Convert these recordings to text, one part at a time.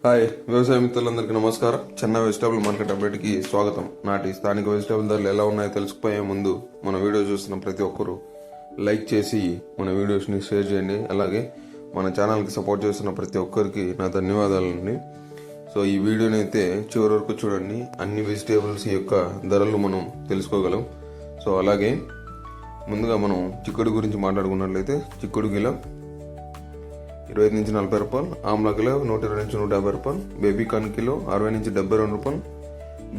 Hi వ్యవసాయ మిత్రులందరికీ నమస్కారం. చెన్నై వెజిటబుల్ మార్కెట్ అప్డేట్కి స్వాగతం. నాటి స్థానిక వెజిటబుల్ ధరలు ఎలా ఉన్నాయో తెలుసుకుపోయే ముందు మన వీడియో చూస్తున్న ప్రతి ఒక్కరూ లైక్ చేసి మన వీడియోస్ని షేర్ చేయండి. అలాగే మన ఛానల్కి సపోర్ట్ చేస్తున్న ప్రతి ఒక్కరికి నా ధన్యవాదాలండి. సో ఈ వీడియోని అయితే చివరి వరకు చూడండి. అన్ని వెజిటేబుల్స్ యొక్క ధరలు మనం తెలుసుకోగలం. సో అలాగే ముందుగా మనం చిక్కుడు గురించి మాట్లాడుకున్నట్లయితే చిక్కుడు కిలో 25 నుంచి 40 రూపాయలు, ఆమ్లా కిలో 120 నుంచి 150 రూపాయలు, బేబీ కార్న్ కిలో 60 నుంచి 72 రూపాయలు,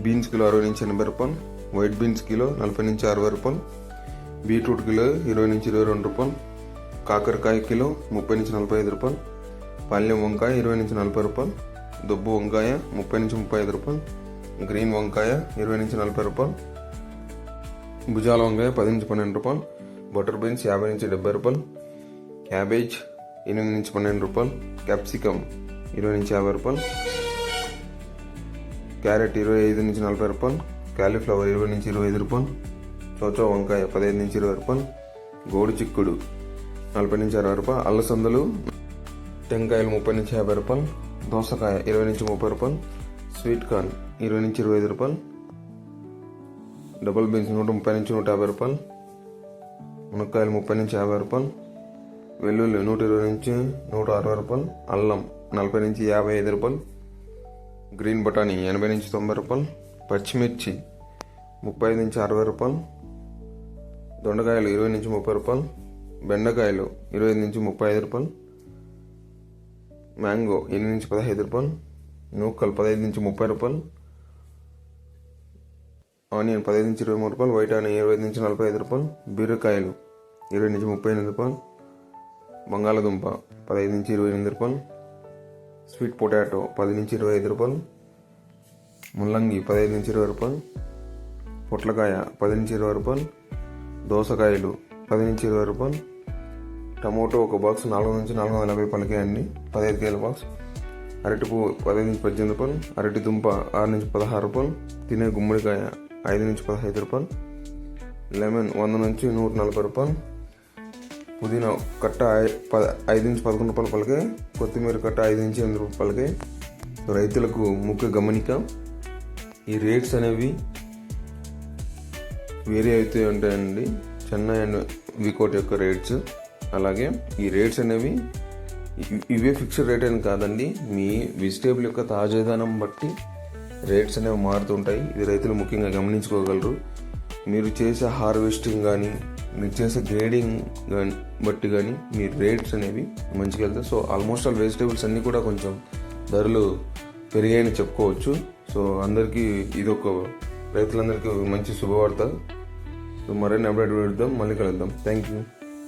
బీన్స్ కిలో 60 నుంచి 80 రూపాయలు, వైట్ బీన్స్ కిలో 40 నుంచి 60 రూపాయలు, బీట్రూట్ కిలో 20 నుంచి 22 రూపాయలు, కాకరకాయ కిలో 30 నుంచి 45 రూపాయలు, పల్లెం వంకాయ 20 నుంచి 40 రూపాయలు, దుబ్బు వంకాయ 30 నుంచి 35 రూపాయలు, గ్రీన్ వంకాయ 20 నుంచి 40 రూపాయలు, భుజాల వంకాయ 10 నుంచి 12 రూపాయలు, బటర్ బీన్స్ 50 నుంచి 70 రూపాయలు, క్యాబేజ్ 8 నుంచి 12 రూపాయలు, క్యాప్సికమ్ 20 నుంచి 50 రూపాయలు, క్యారెట్ 25 నుంచి 40 రూపాయలు, కాలీఫ్లవర్ 20 నుంచి 25 రూపాయలు, చోచో వంకాయ 15 నుంచి 20 రూపాయలు, గోడు చిక్కుడు 40 నుంచి 60 రూపాయలు, అల్లసందలు టెంకాయలు 30 నుంచి 50 రూపాయలు, దోసకాయ 20 నుంచి 30 రూపాయలు, స్వీట్ కార్న్ 20 నుంచి 25 రూపాయలు, డబుల్ బీన్స్ 130 నుంచి 150 రూపాయలు, మునక్కాయలు 30 నుంచి 50 రూపాయలు, వెల్లుల్లి 120 నుంచి 160 రూపాయలు, అల్లం 40 నుంచి 55 రూపాయలు, గ్రీన్ బఠానీ 80 నుంచి 90 రూపాయలు, పచ్చిమిర్చి 35 నుంచి 60 రూపాయలు, దొండకాయలు 20 నుంచి 30 రూపాయలు, బెండకాయలు 20 నుంచి 35 రూపాయలు, మ్యాంగో 8 నుంచి 15 రూపాయలు, నూకలు 15 నుంచి 30 రూపాయలు, ఆనియన్ 15 నుంచి 23 రూపాయలు, వైట్ ఆనియన్ 20 నుంచి 45 రూపాయలు, బీరకాయలు 20 నుంచి 38 రూపాయలు, బంగాళదుంప 15 నుంచి 28 రూపాయలు, స్వీట్ పొటాటో 10 నుంచి 25 రూపాయలు, ముల్లంగి 15 నుంచి 20 రూపాయలు, పొట్లకాయ 10 నుంచి 20 రూపాయలు, దోసకాయలు 10 నుంచి 20 రూపాయలు, టమోటో ఒక బాక్స్ 400 నుంచి 450 రూపాయలకే అండి, 15 కేజీల బాక్స్, అరటిపువ్వు 15 నుంచి 18 రూపాయలు, అరటి దుంప 6 నుంచి 16 రూపాయలు, తినే గుమ్మడికాయ 5 నుంచి 15 రూపాయలు, లెమన్ 100 నుంచి 140 రూపాయలు, పుదీనా కట్ట 5 నుంచి 11 రూపాయల పలకే, కొత్తిమీర కట్ట 5 నుంచి 8 రూపాయలకే. రైతులకు ముఖ్య గమనిక, ఈ రేట్స్ అనేవి వేరే అయితే ఉంటాయండి. చెన్నై అండ్ వికోట్ యొక్క రేట్స్. అలాగే ఈ రేట్స్ అనేవి ఇవే ఫిక్స్డ్ రేట్ అని కాదండి, మీ వెజిటేబుల్ యొక్క తాజాదనం బట్టి రేట్స్ అనేవి మారుతుంటాయి. ఇది రైతులు ముఖ్యంగా గమనించుకోగలరు. మీరు చేసే హార్వెస్టింగ్ కానీ మీరు చేసే గ్రేడింగ్ బట్టి కానీ మీ రేట్స్ అనేవి మంచిగా వెళ్తాయి. సో ఆల్మోస్ట్ ఆల్ వెజిటేబుల్స్ అన్నీ కూడా కొంచెం ధరలు పెరిగాయని చెప్పుకోవచ్చు. సో అందరికీ ఇదొక రైతులందరికీ మంచి శుభవార్త. సో మరిన్ని అప్డేట్ పెడదాం, మళ్ళీ కలుద్దాం. Thank you.